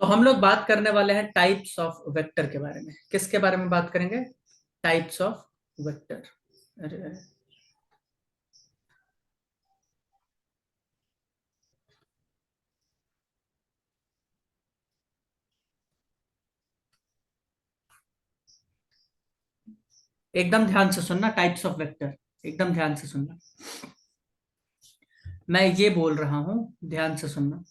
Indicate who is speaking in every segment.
Speaker 1: तो हम लोग बात करने वाले हैं टाइप्स ऑफ वेक्टर के बारे में। किसके बारे में बात करेंगे? Types of vector. अरे अरे, एकदम ध्यान से सुनना, टाइप्स ऑफ वेक्टर एकदम ध्यान से सुनना। मैं ये बोल रहा हूं, ध्यान से सुनना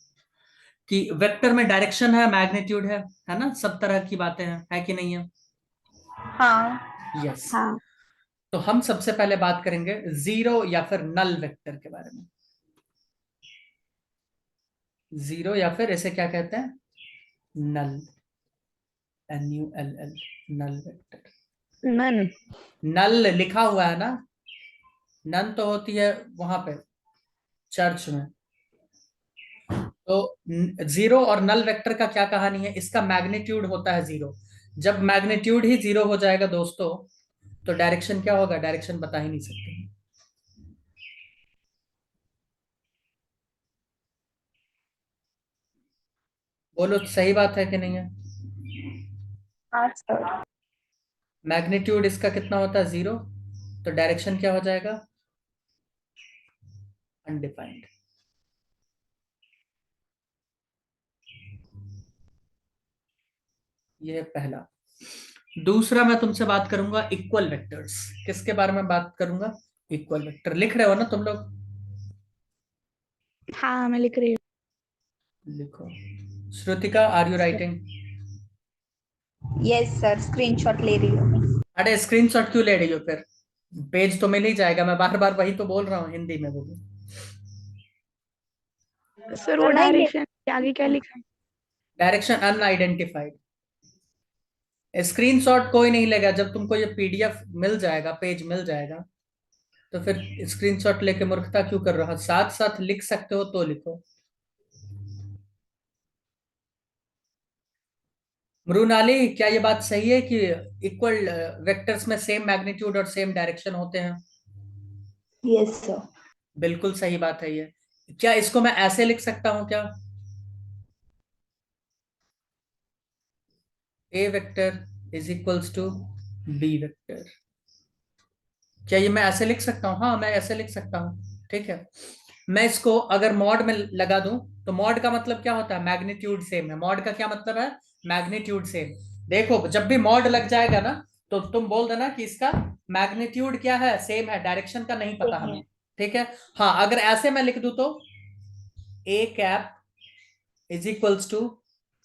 Speaker 1: कि वेक्टर में डायरेक्शन है, मैग्नीट्यूड है ना, सब तरह की बातें हैं, है कि नहीं है?
Speaker 2: हाँ।
Speaker 1: यस।
Speaker 3: हाँ।
Speaker 1: तो हम सबसे पहले बात करेंगे जीरो या फिर नल वेक्टर के बारे में। जीरो या फिर इसे क्या कहते हैं? नल। NULL, null vector.
Speaker 3: नन।
Speaker 1: नल लिखा हुआ है ना, नन तो होती है वहां पे चर्च में। तो जीरो और नल वेक्टर का क्या कहानी है? इसका मैग्नीट्यूड होता है जीरो। जब मैग्नीट्यूड ही जीरो हो जाएगा दोस्तों, तो डायरेक्शन क्या होगा? डायरेक्शन बता ही नहीं सकते। बोलो सही बात है कि नहीं है?
Speaker 2: हाँ सर।
Speaker 1: मैग्नीट्यूड इसका कितना होता है? जीरो। तो डायरेक्शन क्या हो जाएगा? अनडिफाइंड। ये है पहला। दूसरा मैं तुमसे बात करूंगा इक्वल वेक्टर्स। किसके बारे में बात करूंगा? Equal vector. लिख रहे हो ना तुम लोग?
Speaker 3: हाँ, मैं लिख रही हूँ।
Speaker 1: लिखो। Shrutika, are you writing?
Speaker 2: Yes sir, screenshot ले रही हूँ मैं।
Speaker 1: अरे स्क्रीनशॉट क्यों ले रही हो फिर? पेज तो मिल ही जाएगा, मैं बार बार वही तो बोल रहा हूँ, हिंदी में बोलो।
Speaker 3: सर वो
Speaker 2: नहीं ले।
Speaker 3: डायरेक्शन आगे क्या लिखा है?
Speaker 1: Direction unidentified. स्क्रीनशॉट कोई नहीं लेगा। जब तुमको ये PDF मिल जाएगा, पेज मिल जाएगा, तो फिर स्क्रीनशॉट लेके मूर्खता क्यों कर रहा? साथ साथ लिख सकते हो तो लिखो। मृणाली, क्या ये बात सही है कि इक्वल वेक्टर्स में सेम मैग्नीट्यूड और सेम डायरेक्शन होते हैं?
Speaker 2: Yes sir.
Speaker 1: बिल्कुल सही बात है ये। क्या इसको मैं ऐसे लिख सकता हूं क्या? A vector is equals to B vector. क्या ये मैं ऐसे लिख सकता हूँ? हाँ, मैं ऐसे लिख सकता हूँ। ठीक है। मैं इसको अगर मॉड में लगा दूं, तो मॉड का मतलब क्या होता है? मैग्नीट्यूड सेम है। मॉड का क्या मतलब है? Magnitude same. देखो, जब भी मॉड लग जाएगा ना, तो तुम बोल देना कि इसका मैग्नीट्यूड क्या है? सेम है, डायरेक्शन का नहीं पता हमें। ठीक है। हाँ, अगर ऐसे मैं लिख दूं तो A cap is equals to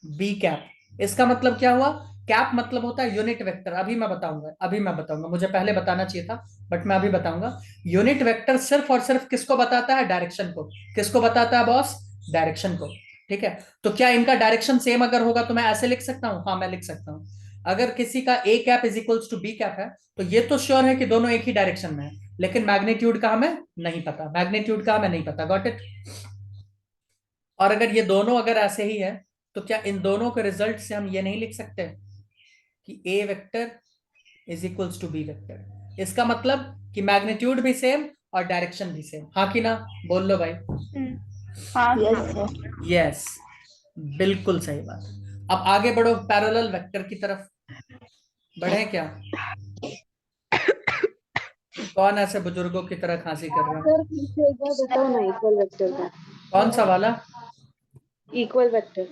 Speaker 1: B cap, इसका मतलब क्या हुआ? कैप मतलब होता है यूनिट वेक्टर। अभी मैं बताऊंगा, मुझे पहले बताना चाहिए था, बट मैं अभी बताऊंगा। यूनिट वेक्टर सिर्फ और सिर्फ किसको बताता है? डायरेक्शन को। किसको बताता है बॉस? डायरेक्शन को। ठीक है। तो क्या इनका डायरेक्शन सेम अगर होगा तो मैं ऐसे लिख सकता हूं? हाँ, मैं लिख सकता हूं। अगर किसी का A cap is equals to B cap है, तो ये तो श्योर है कि दोनों एक ही डायरेक्शन में है, लेकिन मैग्नीट्यूड का हमें नहीं पता। मैग्नीट्यूड का हमें नहीं पता। Got it? और अगर ये दोनों अगर ऐसे ही है, तो क्या इन दोनों के रिजल्ट से हम ये नहीं लिख सकते कि A vector is equals to B vector? इसका मतलब कि मैग्नीट्यूड भी सेम और डायरेक्शन भी सेम। हाँ कि ना? बोल लो भाई।
Speaker 2: हाँ यस सर।
Speaker 1: यस, बिल्कुल सही बात। अब आगे बढ़ो, पैरेलल वेक्टर की तरफ बढ़े क्या? कौन ऐसे बुजुर्गों की तरह खांसी कर रहा
Speaker 4: सर
Speaker 1: है?
Speaker 4: फिर से एक बार बताओ ना इक्वल वेक्टर का।
Speaker 1: कौन सा वाला?
Speaker 4: Equal vector.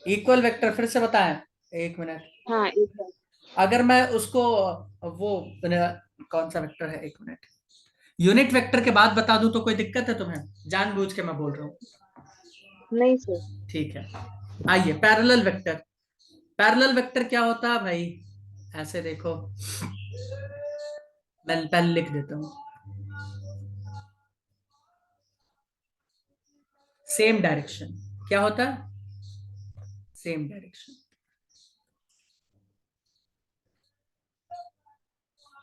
Speaker 1: इक्वल वेक्टर फिर से बताएं। एक मिनट।
Speaker 4: हाँ एक बार।
Speaker 1: अगर मैं उसको वो कौन सा वेक्टर है, एक मिनट, यूनिट वेक्टर के बाद बता दूं तो कोई दिक्कत है तुम्हें? जानबूझ के मैं बोल रहा हूँ।
Speaker 4: नहीं सर।
Speaker 1: ठीक है। आइए, पैरेलल वेक्टर। पैरेलल वेक्टर क्या होता है भाई? ऐसे देखो, मैं पहले लिख देता हूँ। Same direction. क्या होता है? Same direction.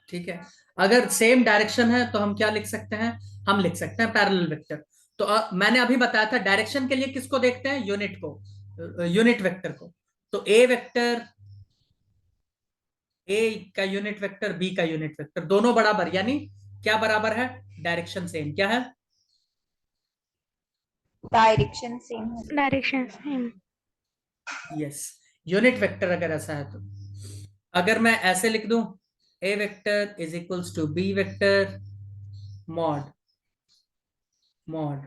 Speaker 1: ठीक है। अगर सेम डायरेक्शन है तो हम क्या लिख सकते हैं? हम लिख सकते हैं पैरेलल वेक्टर। तो मैंने अभी बताया था डायरेक्शन के लिए किसको देखते हैं? यूनिट को, यूनिट वेक्टर को। तो ए वेक्टर, ए का यूनिट वेक्टर, बी का यूनिट वेक्टर, दोनों बराबर, यानी क्या बराबर है? Direction same. क्या है?
Speaker 2: डायरेक्शन सेम है।
Speaker 3: Direction same.
Speaker 1: Yes, unit vector अगर ऐसा है तो अगर मैं ऐसे लिख दूं A vector is equals to B vector mod mod,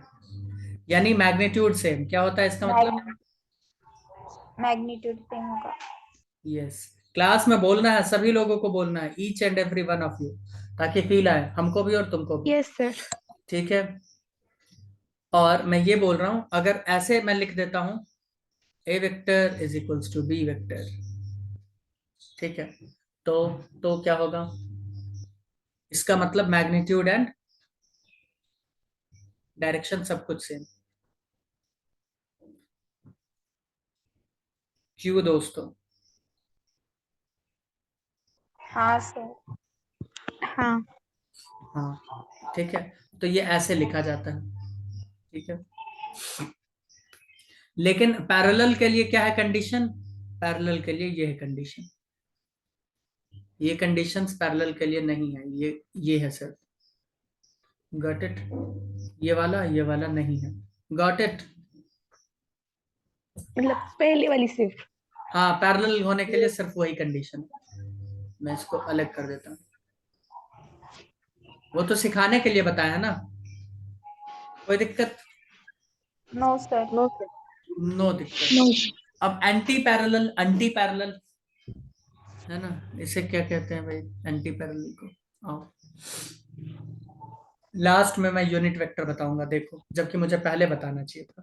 Speaker 1: यानी मैग्नीट्यूड सेम, क्या होता है इसका मतलब?
Speaker 2: मैग्नीट्यूड सेम होगा।
Speaker 1: यस, क्लास में बोलना है, सभी लोगों को बोलना है, each and every one of you, ताकि फील आए हमको भी और तुमको भी।
Speaker 3: Yes sir.
Speaker 1: ठीक है, और मैं ये बोल रहा हूं अगर ऐसे मैं लिख देता हूं A vector is equals to B vector, ठीक है, तो क्या होगा? इसका मतलब मैग्नीट्यूड एंड डायरेक्शन सब कुछ सेम। क्यों दोस्तों?
Speaker 2: हाँ सर।
Speaker 3: हाँ।
Speaker 1: हाँ, ठीक है, तो ये ऐसे लिखा जाता है, ठीक है। लेकिन पैरेलल के लिए क्या है कंडीशन? पैरेलल के लिए ये है कंडीशन, ये कंडीशंस पैरेलल के लिए नहीं है, ये है सर। Got it? ये वाला नहीं है। Got it?
Speaker 3: मतलब पहले वाली सिर्फ।
Speaker 1: हाँ, पैरेलल होने के लिए सिर्फ वही कंडीशन। मैं इसको अलग कर देता हूँ, वो तो सिखाने के लिए बताया है ना, कोई दिक्कत?
Speaker 2: No sir.
Speaker 4: No sir.
Speaker 1: No दिक्कत।
Speaker 3: नो।
Speaker 1: अब एंटी पैरेलल है ना, इसे क्या कहते हैं भाई? एंटी पैरेलल को आओ लास्ट में मैं यूनिट वेक्टर बताऊंगा, देखो, जबकि मुझे पहले बताना चाहिए था।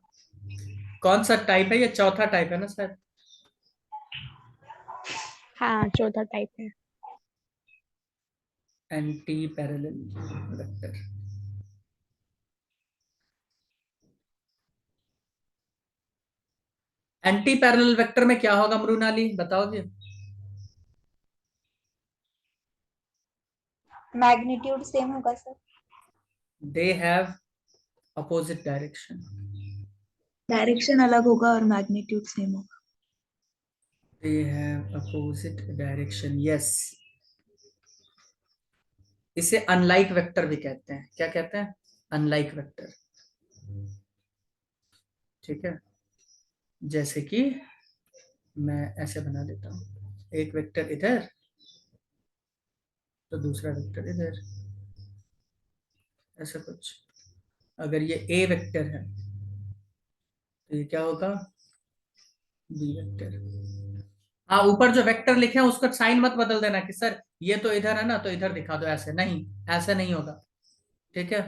Speaker 1: कौन सा टाइप है? ये चौथा टाइप है ना सर?
Speaker 3: हाँ चौथा टाइप है।
Speaker 1: Anti parallel vector. Anti parallel vector में क्या होगा मृणाली, बताओगे?
Speaker 2: मैग्नीट्यूड सेम होगा sir.
Speaker 1: They have opposite direction.
Speaker 5: Direction अलग होगा और मैग्नीट्यूड सेम होगा।
Speaker 1: They have opposite direction, yes. इसे अनलाइक वेक्टर भी कहते हैं, क्या कहते हैं? अनलाइक वेक्टर, ठीक है। जैसे कि मैं ऐसे बना देता हूं, एक वेक्टर इधर तो दूसरा वेक्टर इधर, ऐसा कुछ। अगर ये ए वेक्टर है तो ये क्या होगा? B vector. हाँ, ऊपर जो वेक्टर लिखे हैं उसका साइन मत बदल देना कि सर ये तो इधर है ना तो इधर दिखा दो, ऐसे नहीं, ऐसे नहीं होगा, ठीक है।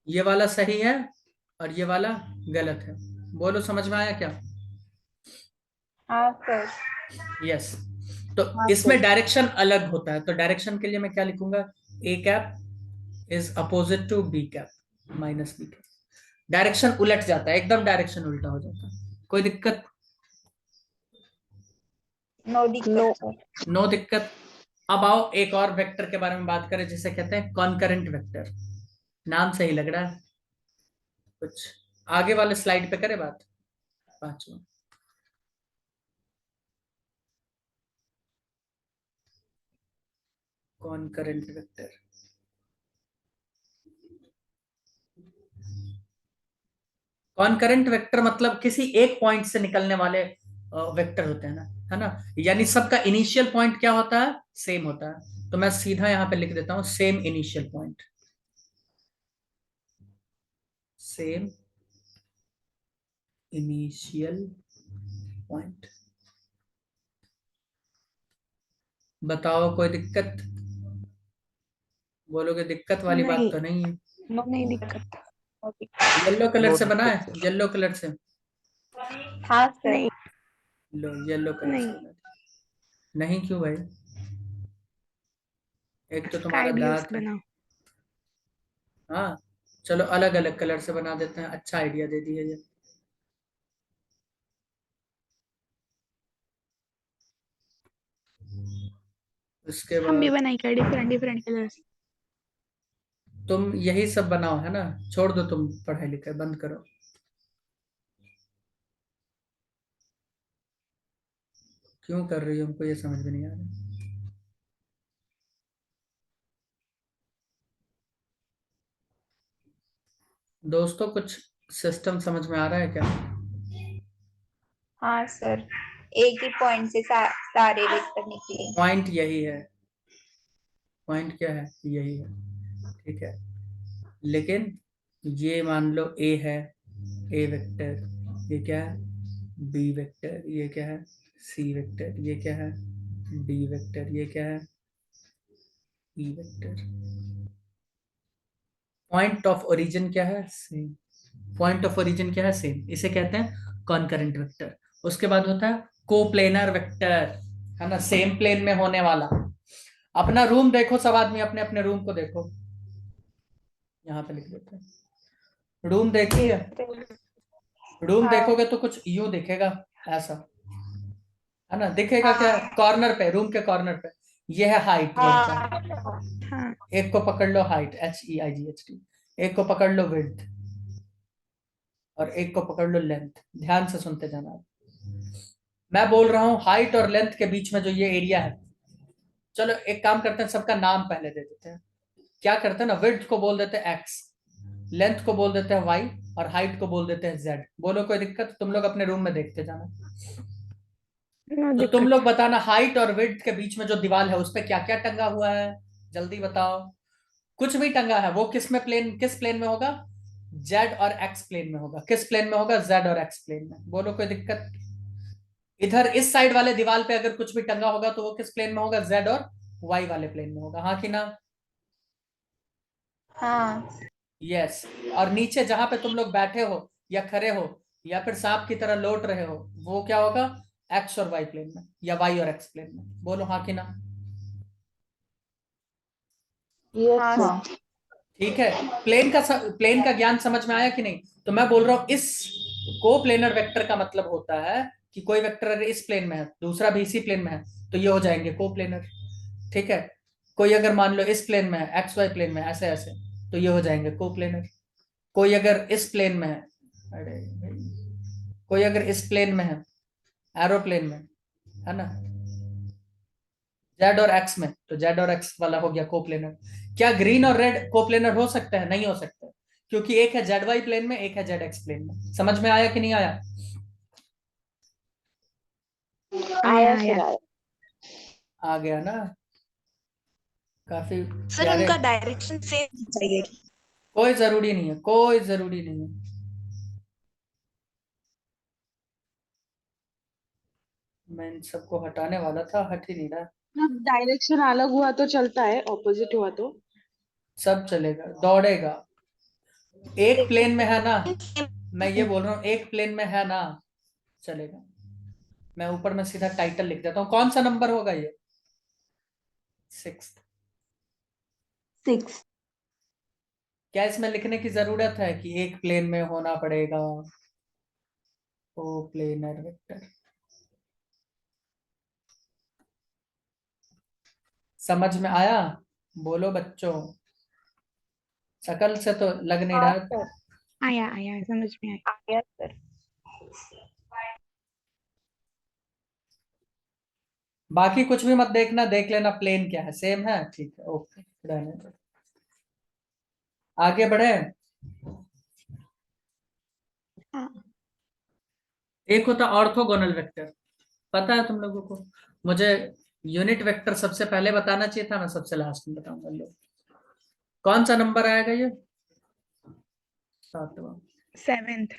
Speaker 1: ये वाला सही है और ये वाला गलत है, बोलो समझ में आया क्या?
Speaker 2: हाँ सर।
Speaker 1: यस। तो
Speaker 4: हाँ
Speaker 1: इसमें
Speaker 4: सर।
Speaker 1: डायरेक्शन अलग होता है, तो डायरेक्शन के लिए मैं क्या लिखूंगा? A cap is opposite to B cap minus B cap. Direction उलट जाता है, एकदम डायरेक्शन उल्टा हो जाता है। कोई दिक्कत?
Speaker 2: No
Speaker 4: no.
Speaker 2: दिक्कत सर।
Speaker 1: नो दिक्कत। अब आओ एक और वेक्टर के बारे में बात करें जिसे कहते हैं कॉन्करेंट वेक्टर। नाम सही लग रहा है कुछ? आगे वाले स्लाइड पे करें बात, पांचवा। कॉन्करेंट वेक्टर, कॉन्करेंट वेक्टर मतलब किसी एक पॉइंट से निकलने वाले वेक्टर होते हैं ना, है ना, यानी सबका इनिशियल पॉइंट क्या होता है? सेम होता है। तो मैं सीधा यहां पे लिख देता हूं same initial point, same initial point. बताओ कोई दिक्कत? बोलोगे दिक्कत वाली बात
Speaker 3: नहीं।
Speaker 1: तो नहीं है?
Speaker 2: नो
Speaker 3: नहीं दिक्कत।
Speaker 2: दिक्कत।
Speaker 1: येलो कलर
Speaker 6: नो
Speaker 1: से बना
Speaker 6: दिक्कत
Speaker 1: है,
Speaker 6: सर।
Speaker 1: येलो कलर से।
Speaker 2: हाँ सर।
Speaker 3: नहीं।
Speaker 1: लो येलो कलर से
Speaker 3: नहीं।
Speaker 1: बना दिया। नहीं क्यों भाई? एक तो तुम्हारा
Speaker 3: स्काई ब्लू
Speaker 1: दांत
Speaker 3: से
Speaker 1: है।
Speaker 3: बनाओ।
Speaker 1: हाँ, चलो अलग अलग कलर से बना देते हैं, अच्छा आइडिया दे दिया ये। उसके
Speaker 3: हम भी
Speaker 1: बाद
Speaker 3: बनाएंगे डिफरेंट डिफरेंट कलर्स।
Speaker 1: तुम यही सब बनाओ, है ना, छोड़ दो तुम पढ़ाई लिखाई बंद करो। क्यों कर रही हो, हमको ये समझ में नहीं आ रहा। दोस्तों कुछ सिस्टम समझ में आ रहा है क्या?
Speaker 2: हाँ सर, एक ही पॉइंट से सारे वेक्टर निकले।
Speaker 1: पॉइंट यही है, पॉइंट क्या है, यही है, ठीक है। लेकिन ये मान लो ए है, ए वेक्टर, ये क्या है, बी वेक्टर, ये क्या है, सी वेक्टर, ये क्या है, डी वेक्टर, ये क्या है, E vector. Point of origin क्या है, सेम। पॉइंट ऑफ ओरिजिन क्या है, सेम, इसे कहते हैं कॉन्करेंट वेक्टर। उसके बाद होता है कोप्लेनर वेक्टर, है ना, सेम प्लेन में होने वाला। अपना रूम देखो, सब आदमी अपने अपने रूम को देखो, यहाँ पे लिख देते हैं। रूम देखिए, रूम
Speaker 2: हाँ
Speaker 1: देखोगे तो कुछ यूं दिखेगा, ऐसा, है ना, दिखेगा क्या,
Speaker 2: हाँ
Speaker 1: कॉर्नर पे, रूम के कॉर्नर पे। ये है हाइट रूम का,
Speaker 2: हाँ
Speaker 3: हाँ
Speaker 1: एक को पकड़ लो हाइट, HEIGHT, एक को पकड़ लो विड्थ, और एक को पकड़ लो लेंथ। ध्यान से सुनते जाना आप। मैं बोल रहा हूं हाइट और लेंथ के बीच में जो ये एरिया है, चलो एक काम करते हैं, सबका नाम पहले दे देते हैं। क्या करते हैं ना, विड्थ को बोल देते हैं x, लेंथ को बोल देते हैं y, और हाइट को बोल देते हैं z। बोलो कोई दिक्कत? तुम लोग अपने रूम में देखते जाना।
Speaker 3: नो
Speaker 1: तो तुम लोग
Speaker 3: दिक्कत।
Speaker 1: बताना हाइट और विड्थ के बीच में जो दीवार है उस पे क्या क्या टंगा हुआ है, जल्दी बताओ। कुछ भी टंगा है, वो किस में प्लेन, किस प्लेन में होगा, जेड और एक्स प्लेन में होगा। किस प्लेन में होगा, जेड और एक्स प्लेन में। बोलो कोई दिक्कत? इधर इस साइड वाले दीवार पे अगर कुछ भी टंगा होगा तो वो किस प्लेन में होगा, जेड और वाई वाले प्लेन में होगा, हाँ कि ना?
Speaker 2: हाँ
Speaker 1: यस। और नीचे जहां पे तुम लोग बैठे हो या खड़े हो या फिर सांप की तरह लौट रहे हो, वो क्या होगा, एक्स और वाई प्लेन में, या वाई और एक्स प्लेन में। बोलो हाँ कि ना?
Speaker 4: यस
Speaker 2: हाँ
Speaker 4: सर।
Speaker 5: हाँ।
Speaker 1: ठीक है। प्लेन का ज्ञान समझ में आया कि नहीं? तो मैं बोल रहा हूं इस को प्लेनर वेक्टर का मतलब होता है कि कोई वेक्टर अगर इस प्लेन में है, दूसरा भी इसी प्लेन में है, तो ये हो जाएंगे को प्लेनर। ठीक है। कोई अगर मान लो इस प्लेन में है, एक्स वाई प्लेन में, ऐसे ऐसे, तो ये हो जाएंगे को प्लेनर। कोई अगर इस प्लेन में है, अरे भाई, कोई अगर इस प्लेन में है, एरोप्लेन में, है ना, जेड और एक्स में, तो जेड और एक्स वाला हो गया कोप्लेनर। क्या ग्रीन और रेड कोप्लेनर हो सकते हैं? नहीं हो सकते, क्योंकि एक है जेड वाई प्लेन में, एक है जेड एक्स प्लेन में। समझ में आया कि नहीं आया?
Speaker 3: आया
Speaker 4: आया
Speaker 3: आया।
Speaker 4: सर आया।
Speaker 1: आ गया ना? काफी
Speaker 5: सर
Speaker 1: प्यारे।
Speaker 5: उनका डायरेक्शन सेम चाहिए।
Speaker 1: कोई जरूरी नहीं है, कोई जरूरी नहीं है। मैं इन सबको हटाने वाला था, हट ही नहीं रहा।
Speaker 4: मतलब डायरेक्शन अलग हुआ तो चलता है, ऑपोजिट हुआ तो।
Speaker 1: सब चलेगा, दौड़ेगा। एक प्लेन में है ना, मैं ये
Speaker 5: सेम।
Speaker 1: बोल रहा हूँ एक प्लेन में है ना, चलेगा। मैं ऊपर में सीधा टाइटल लिख देता हूँ, कौन सा नंबर होगा ये, 6।
Speaker 5: 6।
Speaker 1: क्या इसमें लिखने की जरूरत है कि एक प्लेन में होना पड़ेगा? ओ प्लेनर वेक्टर। समझ में आया? बोलो बच्चों, शकल से तो लग नहीं
Speaker 2: हाँ
Speaker 1: रहा है।
Speaker 2: सर,
Speaker 3: आया आया, समझ में आया।
Speaker 2: आ गया सर।
Speaker 1: बाकी कुछ भी मत देखना, देख लेना प्लेन क्या है, सेम है, ठीक है, ओके, रहने दो। आगे बढ़े।
Speaker 3: हाँ
Speaker 1: एक होता ऑर्थोगोनल वेक्टर, पता है तुम लोगों को? मुझे यूनिट वेक्टर सबसे पहले बताना चाहिए था, मैं सबसे लास्ट में बताऊंगा। लो, कौन सा नंबर आएगा ये, 7वां।
Speaker 3: 7th।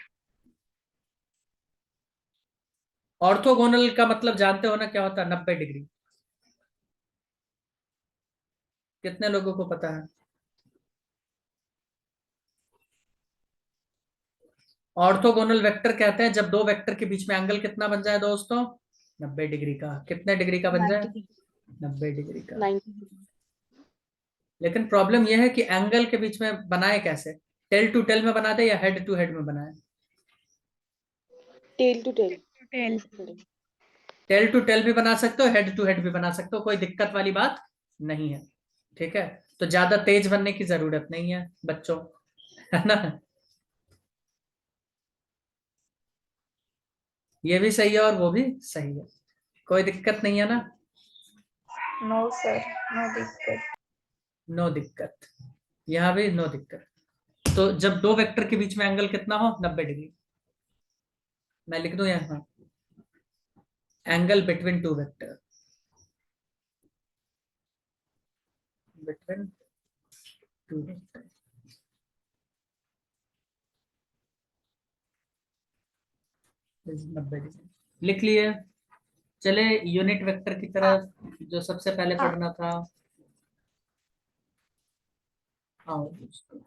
Speaker 1: ऑर्थोगोनल का मतलब जानते हो ना क्या होता है, 90 डिग्री। कितने लोगों को पता है? ऑर्थोगोनल वेक्टर कहते हैं जब दो वेक्टर के बीच में एंगल कितना बन जाए दोस्तों, 90 डिग्री का। कितने डिग्री का बन जाए,
Speaker 4: 90।
Speaker 1: 90 डिग्री का।
Speaker 4: 90।
Speaker 1: लेकिन प्रॉब्लम यह है कि एंगल के बीच में बनाए कैसे, टेल टू टेल में बनाते या हेड टू हेड में बनाए?
Speaker 4: Tail to tail.
Speaker 3: Tail.
Speaker 1: Tail to tail भी बना सकते हो, हेड टू हेड भी बना सकते हो, कोई दिक्कत वाली बात नहीं है। ठीक है, तो ज्यादा तेज बनने की जरूरत नहीं है बच्चों, है ना। ये भी सही है और वो भी सही है, कोई दिक्कत नहीं है ना?
Speaker 2: नो सर, नो दिक्कत।
Speaker 1: नो दिक्कत, यहाँ भी नो दिक्कत। तो जब दो वेक्टर के बीच में एंगल कितना हो, 90 डिग्री, मैं लिख दूं यहाँ, angle between two vector, between two vector, is 90 degree. लिख लिए। चले यूनिट वेक्टर की तरफ, जो सबसे पहले
Speaker 2: हाँ।
Speaker 1: पढ़ना था। आओ दोस्तों,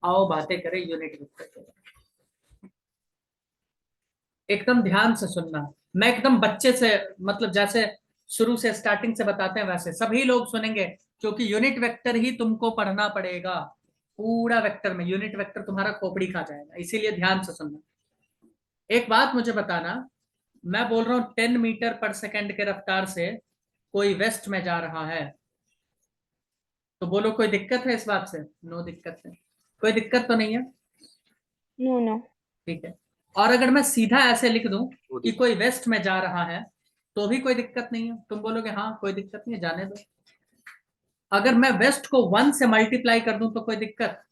Speaker 1: आओ बातें करें यूनिट वेक्टर के बारे में। एकदम ध्यान से सुनना, मैं एकदम बच्चे से, मतलब जैसे शुरू से स्टार्टिंग से बताते हैं वैसे सभी लोग सुनेंगे, क्योंकि यूनिट वेक्टर ही तुमको पढ़ना पड़ेगा। पूरा वेक्टर में यूनिट वेक्टर तुम्हारा खोपड़ी खा जाएगा, इसीलिए ध्यान से सुनना। एक बात मुझे बताना, मैं बोल रहा हूं 10 मीटर पर सेकंड के रफ्तार से कोई वेस्ट में जा रहा है, तो बोलो कोई दिक्कत है इस बात से? नो दिक्कत है, कोई दिक्कत तो नहीं है?
Speaker 3: No, no.
Speaker 1: ठीक है। और अगर मैं सीधा ऐसे लिख दूं कि कोई वेस्ट में जा रहा है, तो भी कोई दिक्कत नहीं है, तुम बोलोगे हाँ कोई दिक्कत नहीं है, जाने दो। अगर मैं वेस्ट को 1 से मल्टीप्लाई कर दूं तो कोई दिक्कत?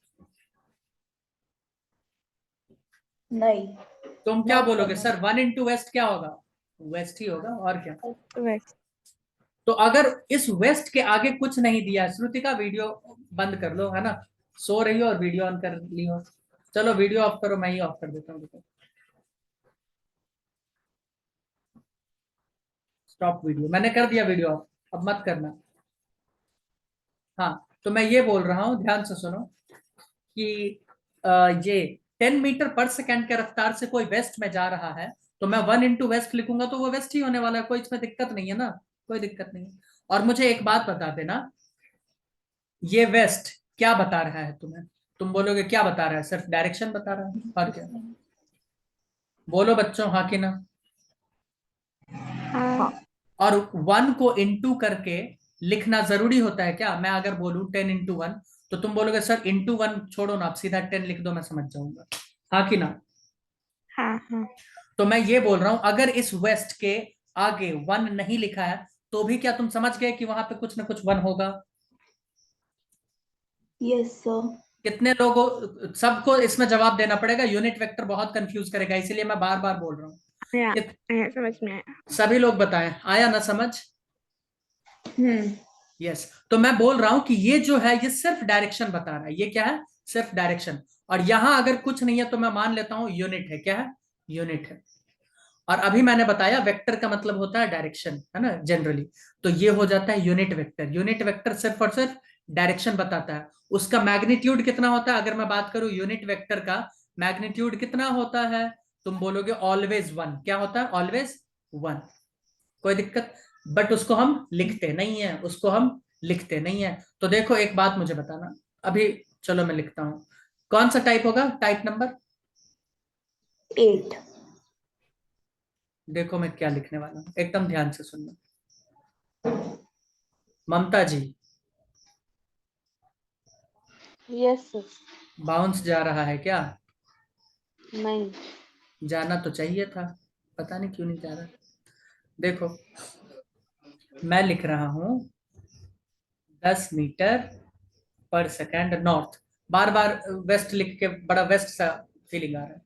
Speaker 5: नहीं।
Speaker 1: तुम क्या
Speaker 5: Not
Speaker 1: बोलोगे
Speaker 5: करना।
Speaker 1: सर, 1 इंटू वेस्ट क्या होगा? वेस्ट ही होगा, और क्या।
Speaker 3: West.
Speaker 1: तो अगर इस वेस्ट के आगे कुछ नहीं दिया, श्रुति का वीडियो बंद कर लो, है ना, सो रही हो और वीडियो ऑन कर ली हो। चलो वीडियो ऑफ करो, मैं ही ऑफ कर देता हूँ, स्टॉप वीडियो, मैंने कर दिया वीडियो ऑफ, अब मत करना। हाँ, तो मैं ये बोल रहा हूँ, ध्यान से सुनो कि ये 10 मीटर पर सेकंड के रफ्तार से कोई वेस्ट में जा रहा है, तो मैं 1 इंटू वेस्ट लिखूंगा तो वो वेस्ट ही होने वाला है, कोई इसमें दिक्कत नहीं है ना, कोई दिक्कत नहीं है। और मुझे एक बात बता देना, ये वेस्ट क्या बता रहा है तुम्हें? तुम बोलोगे क्या बता रहा है? सिर्फ डायरेक्शन बता रहा है, और क्या? बोलो बच्चों, हाँ कि ना?
Speaker 3: हाँ.
Speaker 1: और 1 को इंटू करके लिखना जरूरी होता है क्या? मैं अगर बोलूं 10 इंटू 1, तो तुम बोलोगे सर इंटू 1 छोड़ो ना, आप सीधा 10 लिख दो, मैं समझ जाऊंगा, हाँ कि ना?
Speaker 3: हाँ. हाँ.
Speaker 1: तो मैं ये बोल रहा हूं, अगर इस वेस्ट के आगे 1 नहीं लिखा है, तो भी क्या तुम समझ गए कि वहां पे कुछ ना कुछ 1 होगा?
Speaker 5: Yes, sir.
Speaker 1: कितने लोगों, सबको इसमें जवाब देना पड़ेगा, यूनिट वेक्टर बहुत कंफ्यूज करेगा, इसीलिए मैं बार बार बोल रहा हूँ।
Speaker 3: आया.
Speaker 1: कित-
Speaker 3: आया, समझ में आया.
Speaker 1: सभी लोग बताएं, आया ना समझ?
Speaker 5: हम्म।
Speaker 1: यस। तो मैं बोल रहा हूं कि ये जो है ये सिर्फ डायरेक्शन बता रहा है, ये क्या है? सिर्फ डायरेक्शन। और यहां अगर कुछ नहीं है तो मैं मान लेता हूं यूनिट है, क्या है? यूनिट है। और अभी मैंने बताया वेक्टर का मतलब होता है डायरेक्शन, है ना, जनरली। तो ये हो जाता है यूनिट वेक्टर। यूनिट वेक्टर सिर्फ और सिर्फ डायरेक्शन बताता है। उसका मैग्नीट्यूड कितना होता है? अगर मैं बात करूं यूनिट वेक्टर का मैग्नीट्यूड कितना होता है, तुम बोलोगे ऑलवेज 1। क्या होता है? ऑलवेज 1। कोई दिक्कत? बट उसको हम लिखते नहीं है, उसको हम लिखते नहीं है। तो देखो एक बात मुझे बताना अभी, चलो मैं लिखता हूं, कौन सा टाइप होगा? Type number
Speaker 5: 8।
Speaker 1: देखो मैं क्या लिखने वाला हूं, एकदम ध्यान से सुनना। ममता जी,
Speaker 4: यस सर।
Speaker 1: बाउंस जा रहा है क्या?
Speaker 4: नहीं।
Speaker 1: जाना तो चाहिए था, पता नहीं क्यों नहीं जा रहा। देखो मैं लिख रहा हूं 10 मीटर पर सेकंड नॉर्थ, बार बार वेस्ट लिख के बड़ा वेस्ट सा फीलिंग आ रहा है,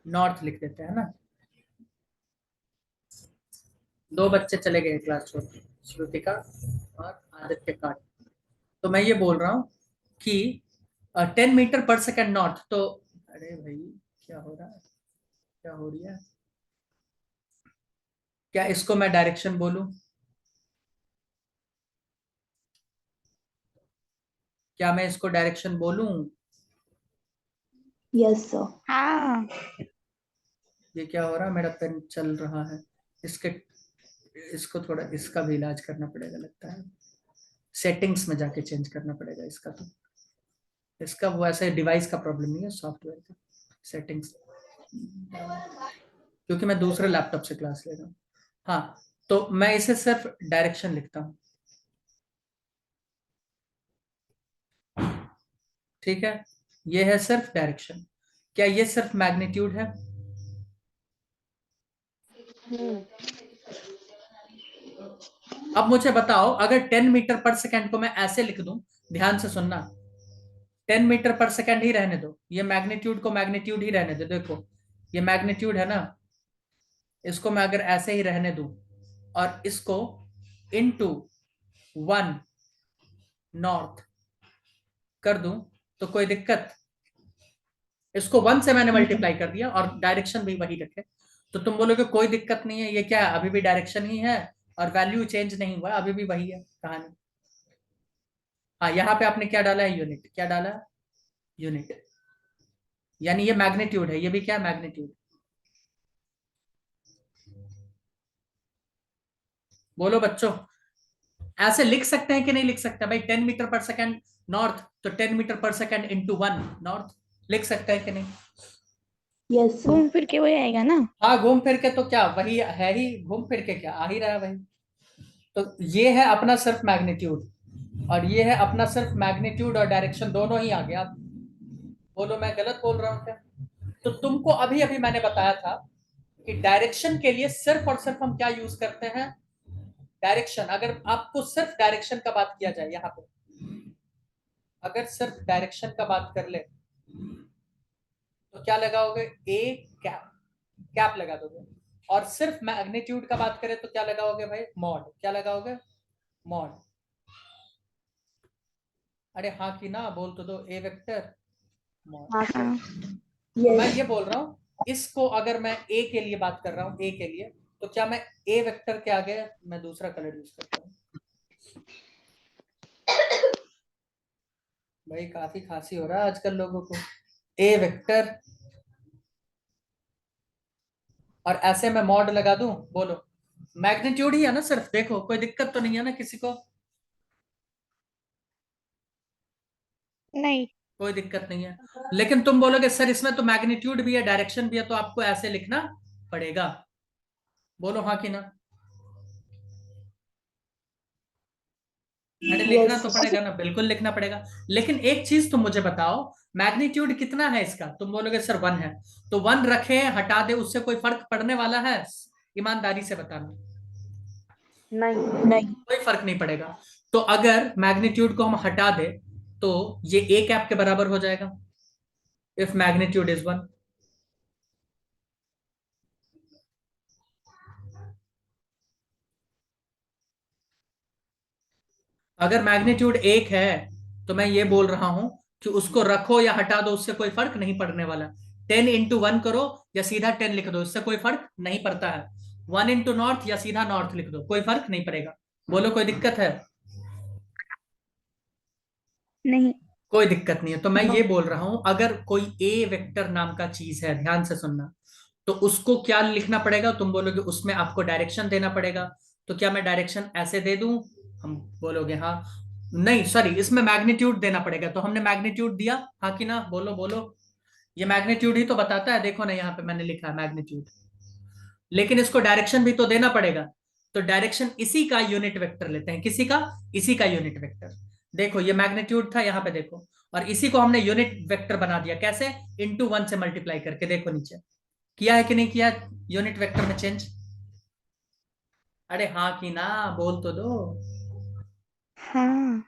Speaker 1: नॉर्थ लिख देते हैं ना। दो बच्चे चले गए क्लास छोड़ के, श्रुतिका और आदित्य काट। तो मैं ये बोल रहा हूँ कि 10 मीटर पर सेकंड नॉर्थ, तो अरे भाई क्या हो रहा है, क्या हो रही है? क्या इसको मैं डायरेक्शन बोलूं? क्या मैं इसको डायरेक्शन बोलूं?
Speaker 5: Yes, sir.
Speaker 3: हाँ.
Speaker 1: ये क्या हो रहा है, मेरा पेन चल रहा है, इसके, इसको थोड़ा इसका भी इलाज करना पड़ेगा लगता है, सेटिंग्स में जाके चेंज करना पड़ेगा इसका। तो इसका वो ऐसे डिवाइस का प्रॉब्लम नहीं है, सॉफ्टवेयर का, सेटिंग्स, क्योंकि मैं दूसरे लैपटॉप से क्लास ले रहा हूँ। हाँ, तो मैं इसे सिर्फ डायरेक्शन लिखता हूँ, ठीक है? ये है सिर्फ डायरेक्शन। क्या ये सिर्फ मैग्नीट्यूड है? अब मुझे बताओ, अगर 10 मीटर पर सेकंड को मैं ऐसे लिख दूं, ध्यान से सुनना, 10 मीटर पर सेकेंड ही रहने दो, ये मैग्नीट्यूड को मैग्नीट्यूड ही रहने दो। देखो ये मैग्नीट्यूड है ना, इसको मैं अगर ऐसे ही रहने दूं और इसको इनटू 1 नॉर्थ कर दूं तो कोई दिक्कत? इसको 1 से मैंने मल्टीप्लाई कर दिया और डायरेक्शन भी वही रखे, तो तुम बोलोगे कोई दिक्कत नहीं है, ये क्या है, अभी भी डायरेक्शन ही है और वैल्यू चेंज नहीं हुआ, अभी भी वही है कहानी। हाँ, यहाँ पे आपने क्या डाला है, यूनिट। क्या डाला है, यूनिट। यानी ये मैग्नीट्यूड है, ये भी क्या मैग्नीट्यूड। बोलो बच्चों, ऐसे लिख सकते हैं कि नहीं लिख सकते भाई? 10 मीटर पर सेकेंड नॉर्थ, तो 10 मीटर पर सेकेंड इंटू 1 नॉर्थ लिख सकते हैं कि नहीं?
Speaker 5: Yes sir.
Speaker 3: घूम फिर के वही आएगा ना।
Speaker 1: हाँ, घूम फिर के तो क्या वही है ही, घूम फिर के क्या आ ही रहा है वही। तो ये है अपना सिर्फ मैग्नीट्यूड और ये है अपना सिर्फ मैग्नीट्यूड और डायरेक्शन दोनों ही आ गया। बोलो मैं गलत बोल रहा हूँ क्या? तो तुमको अभी अभी मैंने बताया था कि डायरेक्शन के लिए सिर्फ और सिर्फ हम क्या यूज करते हैं, डायरेक्शन। अगर आपको सिर्फ डायरेक्शन का बात किया जाए यहाँ पे, अगर सिर्फ डायरेक्शन का बात कर ले तो क्या लगाओगे, ए कैप, कैप लगा दोगे। और सिर्फ मैग्नीट्यूड का बात करें तो क्या लगाओगे भाई, मॉड। क्या लगाओगे, मॉड। अरे हाँ कि ना, बोल तो दो, ए वेक्टर मॉड।
Speaker 4: हाँ सर।
Speaker 3: हाँ
Speaker 1: मैं
Speaker 5: यस
Speaker 1: ये बोल रहा हूँ, इसको अगर मैं ए के लिए बात कर रहा हूँ, ए के लिए, तो क्या मैं ए वेक्टर के आगे मैं दूसरा कलर यूज करता हूँ? भाई काफी खांसी हो रहा है आजकल लोगों को। ए वेक्टर और ऐसे में मॉड लगा दूं, बोलो मैग्नीट्यूड ही है ना सिर्फ, देखो कोई दिक्कत तो नहीं है ना किसी को?
Speaker 3: नहीं।
Speaker 1: कोई दिक्कत नहीं है। लेकिन तुम बोलोगे सर इसमें तो मैग्नीट्यूड भी है डायरेक्शन भी है, तो आपको ऐसे लिखना पड़ेगा। बोलो हाँ कि ना? अरे लिखना तो पड़ेगा ना, बिल्कुल लिखना पड़ेगा। लेकिन एक चीज तुम मुझे बताओ, मैग्नीट्यूड कितना है इसका? तुम बोलोगे सर 1 है, तो 1 रखे हटा दे, उससे कोई फर्क पड़ने वाला है? ईमानदारी से बताना।
Speaker 4: नहीं।
Speaker 5: नहीं।
Speaker 1: कोई फर्क नहीं पड़ेगा। तो अगर मैग्नीट्यूड को हम हटा दे तो ये ए कैप के बराबर हो जाएगा, इफ मैग्नीट्यूड इज 1। अगर मैग्नीट्यूड 1 है तो मैं ये बोल रहा हूं कि उसको रखो या हटा दो, उससे कोई फर्क नहीं पड़ने वाला। 10 × 1 करो या सीधा 10 लिख दो, इससे कोई फर्क नहीं पड़ता है। 1 × नॉर्थ या सीधा नॉर्थ लिख दो, कोई फर्क नहीं पड़ेगा। बोलो कोई दिक्कत है?
Speaker 3: नहीं।
Speaker 1: कोई दिक्कत नहीं है। तो मैं ये बोल रहा हूं, अगर कोई ए वेक्टर नाम का चीज है, ध्यान से सुनना, तो उसको क्या लिखना पड़ेगा? तुम बोलोगे उसमें आपको डायरेक्शन देना पड़ेगा। तो क्या मैं डायरेक्शन ऐसे दे दूं? हम बोलोगे हाँ। नहीं सॉरी, इसमें मैग्नीट्यूड देना पड़ेगा, तो हमने मैग्नीट्यूड दिया, हाँ कि ना? बोलो बोलो, ये मैग्नीट्यूड ही तो बताता है, देखो ना यहाँ पे मैंने लिखा है मैग्नीट्यूड। लेकिन इसको डायरेक्शन भी तो देना पड़ेगा, तो डायरेक्शन इसी का यूनिट वेक्टर लेते हैं। किसी का? इसी का यूनिट वेक्टर। देखो ये मैग्नीट्यूड था यहाँ पे, देखो, और इसी को हमने यूनिट वेक्टर बना दिया। कैसे? इंटू 1 से मल्टीप्लाई करके। देखो नीचे किया है कि नहीं किया यूनिट वेक्टर में चेंज? अरे हाँ कि ना, बोल तो दो।
Speaker 3: हाँ।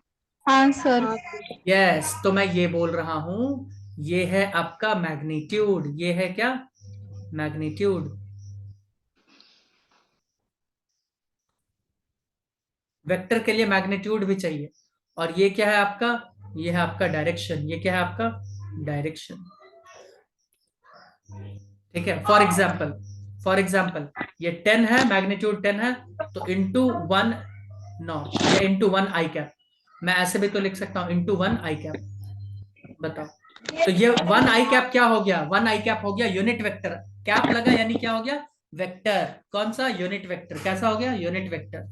Speaker 2: हाँ सर।
Speaker 4: हाँ सर।
Speaker 1: यस, तो मैं ये बोल रहा हूं, ये है आपका मैग्नीट्यूड। ये है क्या, मैग्नीट्यूड। वेक्टर के लिए मैग्नीट्यूड भी चाहिए। और ये क्या है आपका, ये है आपका डायरेक्शन। ये क्या है आपका, डायरेक्शन। ठीक है, फॉर एग्जाम्पल ये 10 है, मैग्नीट्यूड 10 है, तो इंटू 1 नॉट या इंटू 1 आई कैप। मैं ऐसे भी तो लिख सकता हूं, इंटू 1 आई कैप। बताओ, तो ये 1 आई कैप क्या हो गया, 1 आई कैप हो गया यूनिट वेक्टर। कैप लगा यानी क्या हो गया, वेक्टर। कौन सा, यूनिट वेक्टर। कैसा हो गया, यूनिट वेक्टर।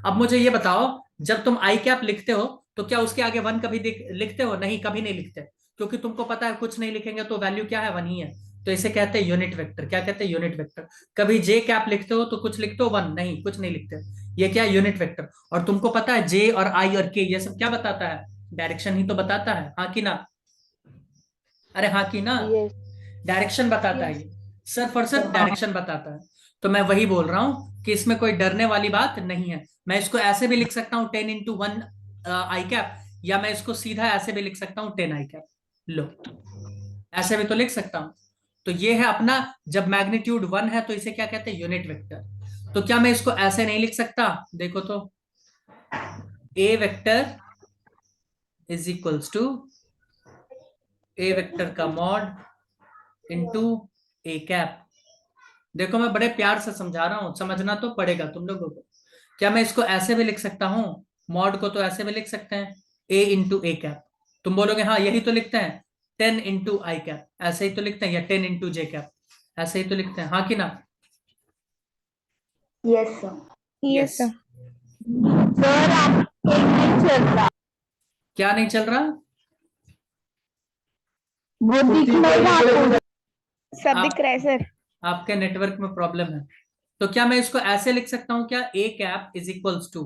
Speaker 1: अब मुझे ये बताओ, जब तुम आई कैप लिखते हो तो क्या उसके आगे 1 कभी लिखते हो? नहीं, कभी नहीं लिखते, क्योंकि तुमको पता है कुछ नहीं लिखेंगे तो वैल्यू क्या है, 1 ही है। तो इसे कहते हैं यूनिट वेक्टर। क्या कहते हैं, यूनिट वेक्टर। कभी जे कैप लिखते हो तो कुछ लिखते हो 1, नहीं कुछ नहीं लिखते। ये क्या है, यूनिट वेक्टर। और तुमको पता है जे और आई और के ये सब क्या बताता है, डायरेक्शन ही तो बताता है, हाँ कि ना? अरे हाँ कि ना,
Speaker 4: यस।
Speaker 1: डायरेक्शन बताता है ये, सिर्फ और सिर्फ डायरेक्शन बताता है। तो मैं वही बोल रहा हूं कि इसमें कोई डरने वाली बात नहीं है। मैं इसको ऐसे भी लिख सकता हूँ 10 × 1 आई कैप, या मैं इसको सीधा ऐसे भी लिख सकता हूँ 10 आई कैप। लो, ऐसे भी तो लिख सकता हूं। तो ये है अपना, जब मैग्नीट्यूड 1 है तो इसे क्या कहते हैं, यूनिट वेक्टर। तो क्या मैं इसको ऐसे नहीं लिख सकता, देखो तो, A vector is equals to A vector का मॉड इनटू ए कैप। देखो मैं बड़े प्यार से समझा रहा हूं, समझना तो पड़ेगा तुम लोगों को। क्या मैं इसको ऐसे भी लिख सकता हूं, मॉड को तो ऐसे भी लिख सकते हैं, ए इंटू ए कैप। तुम बोलोगे हाँ यही तो लिखते हैं, 10 इंटू आई कैप, ऐसे ही तो लिखते हैं, या 10 इंटू जे कैप, ऐसे ही तो लिखते हैं, हाँ कि ना?
Speaker 2: Yes sir.
Speaker 3: Yes
Speaker 1: yes.
Speaker 3: Sir.
Speaker 2: Sir आप एक नहीं चल रहा,
Speaker 1: क्या नहीं चल रहा?
Speaker 2: वो दिख नहीं रहा आपको।
Speaker 3: सब दिख
Speaker 1: आप,
Speaker 3: रहा है सर।
Speaker 1: आपके नेटवर्क में प्रॉब्लम है। तो क्या मैं इसको ऐसे लिख सकता हूं क्या, ए कैप इज इक्वल्स टू,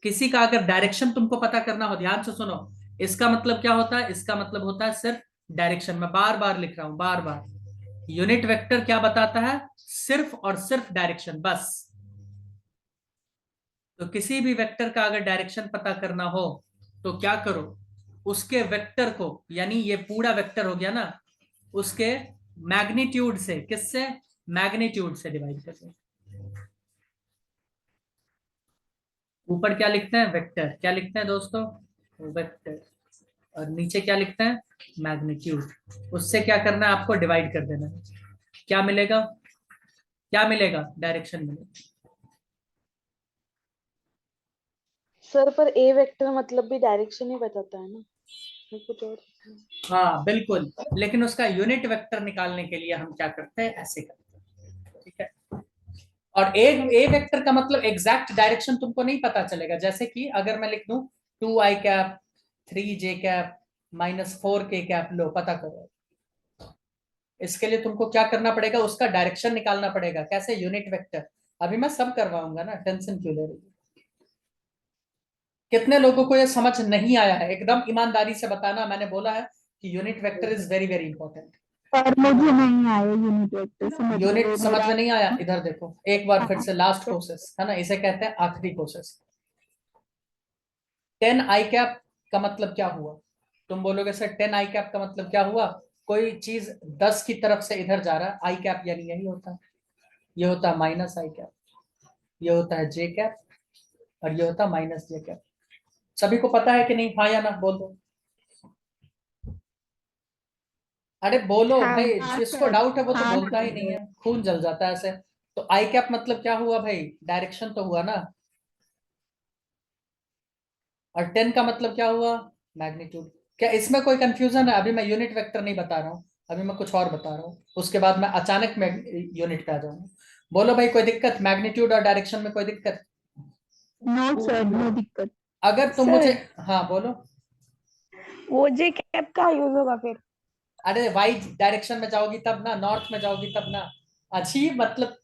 Speaker 1: किसी का अगर डायरेक्शन तुमको पता करना हो, ध्यान से सुनो, इसका मतलब क्या होता है, इसका मतलब होता है सिर्फ डायरेक्शन। मैं बार बार लिख रहा हूं, बार बार। यूनिट वेक्टर क्या बताता है, सिर्फ और सिर्फ डायरेक्शन, बस। तो किसी भी वेक्टर का अगर डायरेक्शन पता करना हो तो क्या करो, उसके वेक्टर को, यानी ये पूरा वेक्टर हो गया ना, उसके मैग्नीट्यूड से, किससे, मैग्नीट्यूड से डिवाइड कर दो। ऊपर क्या लिखते हैं, वेक्टर, क्या लिखते हैं दोस्तों, वेक्टर। और नीचे क्या लिखते हैं, मैग्नीट्यूड। उससे क्या करना है, आपको डिवाइड कर देना है। क्या मिलेगा, क्या मिलेगा, डायरेक्शन मिलेगा।
Speaker 4: सर पर ए वेक्टर मतलब भी डायरेक्शन ही बताता है ना, मैं कुछ और।
Speaker 1: हाँ बिल्कुल, लेकिन उसका यूनिट वेक्टर निकालने के लिए हम क्या करते हैं, ऐसे करते हैं, ठीक है। और ए वेक्टर का मतलब एग्जैक्ट डायरेक्शन तुमको नहीं पता चलेगा, जैसे कि अगर मैं लिख दूं 2 आई कैप 3 जे कैप -4 के कैप, लो पता करो। इसके लिए तुमको क्या करना पड़ेगा, उसका डायरेक्शन निकालना पड़ेगा, कैसे, यूनिट वेक्टर। अभी मैं सब करवाऊंगा ना, टेंशन क्यों ले रही है। कितने लोगों को ये समझ नहीं आया है, एकदम ईमानदारी से बताना, मैंने बोला है कि unit vector is very very important.
Speaker 2: Sir मुझे नहीं आया यूनिट वेक्टर समझ
Speaker 1: यूनिट
Speaker 2: लो
Speaker 1: समझ
Speaker 2: मेरा।
Speaker 1: में नहीं आया, इधर देखो एक बार फिर
Speaker 2: हाँ
Speaker 1: से, लास्ट प्रोसेस है ना, इसे कहते हैं आखिरी प्रोसेस। 10 आई कैप का मतलब क्या हुआ, तुम बोलोगे सर 10 आई कैप का मतलब क्या हुआ, कोई चीज 10 की तरफ से इधर जा रहा है, आई कैप यानी यही होता है, ये होता है माइनस आई कैप, ये होता है जे कैप, और ये होता है माइनस जे कैप। सभी को पता है कि नहीं, हाँ या ना, बोल दो। अरे बोलो
Speaker 3: हाँ।
Speaker 1: भाई,
Speaker 2: हाँ
Speaker 1: जिसको
Speaker 2: सर।
Speaker 1: डाउट है वो तो
Speaker 2: हाँ
Speaker 1: बोलता ही नहीं
Speaker 2: सर।
Speaker 1: है, खून जल जाता है ऐसे। तो आई कैप मतलब क्या हुआ भाई, डायरेक्शन तो हुआ ना। और 10 का मतलब क्या हुआ, मैग्नीट्यूड। क्या इसमें कोई कंफ्यूजन है, अभी मैं यूनिट वेक्टर नहीं बता रहा हूँ, अभी मैं कुछ और बता रहा हूँ, उसके बाद मैं अचानक में यूनिट पे आ जाऊंगा। बोलो भाई, कोई दिक्कत, मैग्नीट्यूड और डायरेक्शन में कोई दिक्कत?
Speaker 2: नो सर, नो दिक्कत।
Speaker 1: अगर तुम मुझे,
Speaker 3: सर
Speaker 1: हाँ बोलो।
Speaker 3: वो जे कैप का यूज होगा फिर?
Speaker 1: अरे वाई डायरेक्शन में जाओगी तब ना, नॉर्थ में जाओगी तब ना। अच्छी मतलब,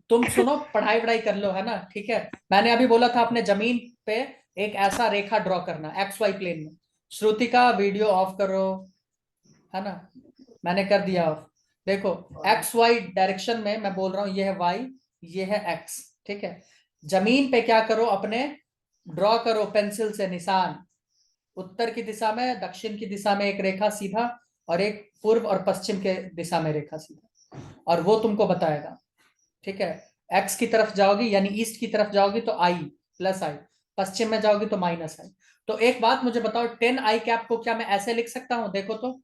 Speaker 1: तुम सुनो, पढ़ाई वढ़ाई कर लो, है ना, ठीक है। मैंने अभी बोला था अपने जमीन पे एक ऐसा रेखा ड्रॉ करना, एक्स वाई प्लेन में। श्रुति का वीडियो ऑफ करो, है ना, मैंने कर दिया ऑफ। देखो, एक्स वाई डायरेक्शन में मैं बोल रहा हूं, ये है वाई, ये है एक्स, ठीक है। जमीन पे क्या करो, अपने ड्रॉ करो पेंसिल से निशान, उत्तर की दिशा में, दक्षिण की दिशा में एक रेखा सीधा, और एक पूर्व और पश्चिम के दिशा में रेखा सीधा, और वो तुमको बताएगा, ठीक है। एक्स की तरफ जाओगी यानी ईस्ट की तरफ जाओगी तो आई, प्लस आई, पश्चिम में जाओगी तो माइनस आई। तो एक बात मुझे बताओ, 10 आई कैप को क्या मैं ऐसे लिख सकता हूं, देखो तो,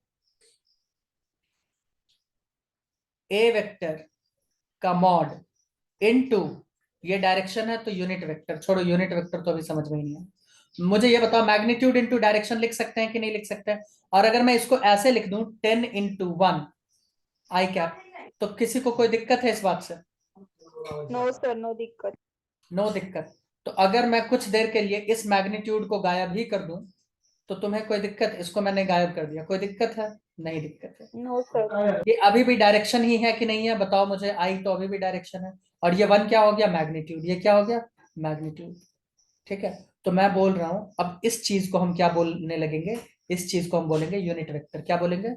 Speaker 1: ए वेक्टर का मॉड इनटू, ये डायरेक्शन है तो यूनिट वेक्टर, छोड़ो यूनिट वेक्टर तो अभी समझ में ही नहीं है। मुझे ये बताओ, मैग्नीट्यूड इनटू डायरेक्शन लिख सकते हैं कि नहीं लिख सकते हैं? और अगर मैं इसको ऐसे लिख दूं 10 इंटू 1 आई कैप, तो किसी को कोई दिक्कत है इस बात से?
Speaker 2: नो सर, नो दिक्कत।
Speaker 1: नो दिक्कत। तो अगर मैं कुछ देर के लिए इस मैग्नीट्यूड को गायब ही कर दूं, तो तुम्हें कोई दिक्कत, इसको मैंने गायब कर दिया, कोई दिक्कत है? नहीं दिक्कत है।
Speaker 2: No sir.
Speaker 1: ये अभी भी डायरेक्शन ही है कि नहीं है, बताओ मुझे, आई तो अभी भी डायरेक्शन है। और ये 1 क्या हो गया, मैग्नीट्यूड, ये क्या हो गया, मैग्नीट्यूड, ठीक है। तो मैं बोल रहा हूं, अब इस चीज को हम क्या बोलने लगेंगे, इस चीज को हम बोलेंगे यूनिट वेक्टर, क्या बोलेंगे?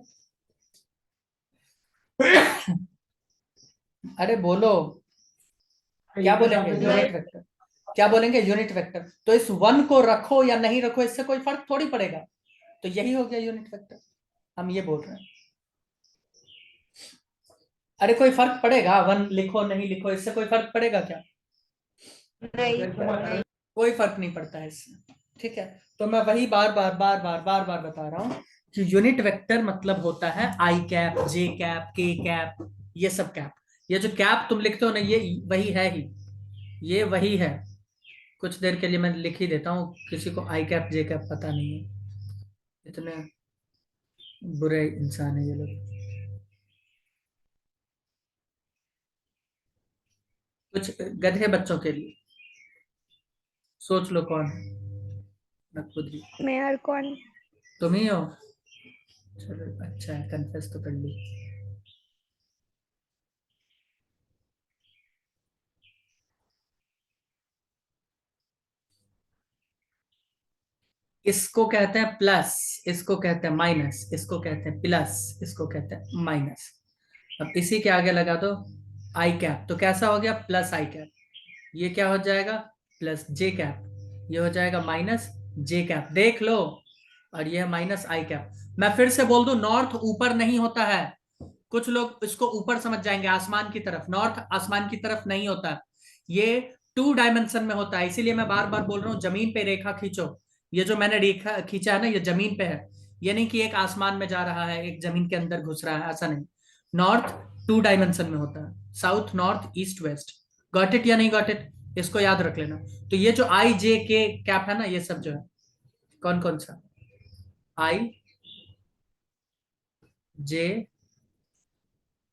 Speaker 1: अरे बोलो, क्या बोलेंगे, यूनिट वेक्टर। क्या बोलेंगे? Unit vector. तो इस 1 को रखो या नहीं रखो इससे कोई फर्क थोड़ी पड़ेगा, तो यही हो गया यूनिट वेक्टर। हम ये बोल रहे हैं। अरे कोई फर्क पड़ेगा 1 लिखो नहीं लिखो, इससे कोई फर्क पड़ेगा क्या?
Speaker 2: नहीं।
Speaker 1: कोई फर्क नहीं पड़ता है इससे। ठीक है, तो मैं वही बार बार बार बार बार बार बता रहा हूं कि यूनिट वेक्टर मतलब होता है आई कैप, जे कैप, के कैप, ये सब कैप। ये जो कैप तुम लिखते हो ना, ये वही है ही, ये वही है। कुछ देर के लिए मैं लिख ही देता हूँ, किसी को आई कैप जे कैप पता नहीं है, इतने बुरे इंसान है ये लोग। कुछ गधे बच्चों के लिए सोच लो कौन है। मैं खुद ही।
Speaker 3: मैं और कौन?
Speaker 1: तुम ही हो। चलो अच्छा है, कन्फेस तो कर ली। इसको कहते हैं प्लस, इसको कहते हैं माइनस, इसको कहते हैं प्लस, इसको कहते हैं माइनस। अब इसी के आगे लगा दो आई कैप, तो कैसा हो गया? प्लस आई कैप। ये क्या हो जाएगा? प्लस जे कैप। ये हो जाएगा माइनस जे कैप, देख लो। और ये है माइनस आई कैप। मैं फिर से बोल दूं, नॉर्थ ऊपर नहीं होता है। कुछ लोग इसको ऊपर समझ जाएंगे, आसमान की तरफ। नॉर्थ आसमान की तरफ नहीं होता, ये 2 डायमेंशन में होता है। इसीलिए मैं बार बार बोल रहा हूँ जमीन पे रेखा खींचो। ये जो मैंने रेखा खींचा है ना, ये जमीन पे है। ये नहीं कि एक आसमान में जा रहा है, एक जमीन के अंदर घुस रहा है, ऐसा नहीं। नॉर्थ 2 डायमेंशन में होता है, south, north, east, west. Got it या नहीं गॉट इट? इसको याद रख लेना। तो ये जो आई जे के कैप है ना, ये सब जो है, कौन कौन सा? आई जे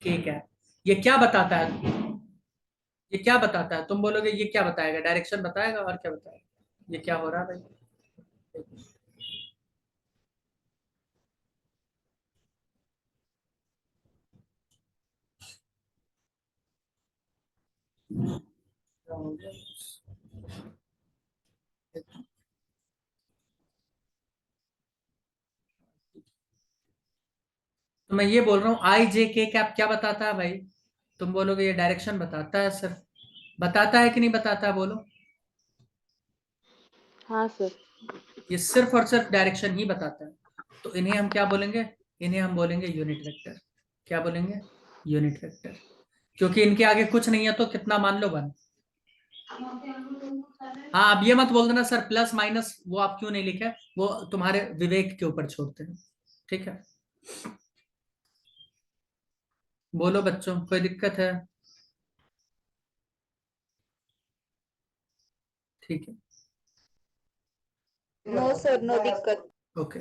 Speaker 1: के कैप। ये क्या बताता है? ये क्या बताता है? तुम बोलोगे ये क्या बताएगा? डायरेक्शन बताएगा, और क्या बताएगा? ये क्या हो रहा है भाई? क्या हो गया? तो मैं ये बोल रहा हूँ आई जे के कैप क्या बताता है भाई? तुम बोलोगे ये डायरेक्शन बताता है सिर्फ। बताता है कि नहीं बताता है, बोलो।
Speaker 4: हाँ सर।
Speaker 1: ये सिर्फ और सिर्फ डायरेक्शन ही बताता है। तो इन्हें हम क्या बोलेंगे? इन्हें हम बोलेंगे यूनिट वेक्टर। क्या बोलेंगे? Unit vector. क्योंकि इनके आगे कुछ नहीं है, तो कितना मान लो? 1। हाँ, अब ये मत बोल देना सर प्लस माइनस वो आप क्यों नहीं लिखे, वो तुम्हारे विवेक के ऊपर छोड़ते हैं। ठीक है, बोलो बच्चों, कोई दिक्कत है? ठीक है,
Speaker 2: नो सर, नो दिक्कत।
Speaker 1: ओके।